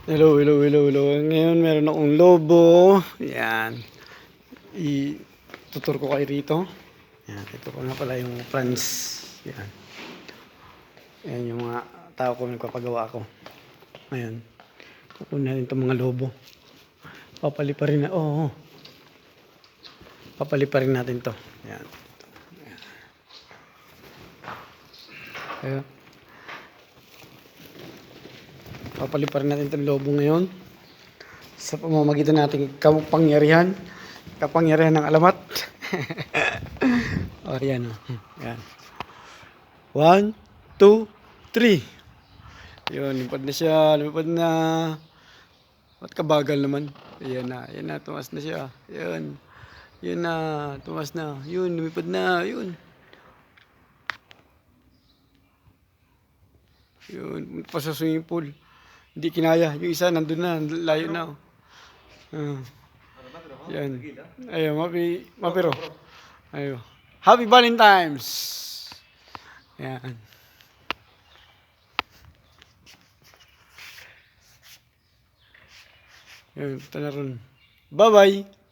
Hello, hello, hello, hello. Ngayon meron akong lobo. Yan. Itutur ko kayo rito. Yan. Ito ko nga pala yung plants. Yan. Yan yung mga tao ko nagpapagawa ko. Ngayon. Kukunin natin itong mga lobo. Papaliparin na. Oo. Papaliparin natin to. Yan. Ayan. Papaliparin natin itong lobo ngayon. Sa pamamagitan natin kapangyarihan ng alamat. O, yan o. Yan. 1, 2, 3. Yun, lumipad na siya. Lumipad na. Ba't kabagal naman? Ayan na. Ayan na. Tumas na siya. Ayan. Yun na. Tumas na. Yun. Lumipad na. Yun. Yun. Pa sa swimming pool. Hindi kinaya. Yung isa nandun na. Layo na. Yan. Ayun. Mapiro. Ayun. Happy Valentine's! Yan. Yun. Ito na ron. Bye-bye!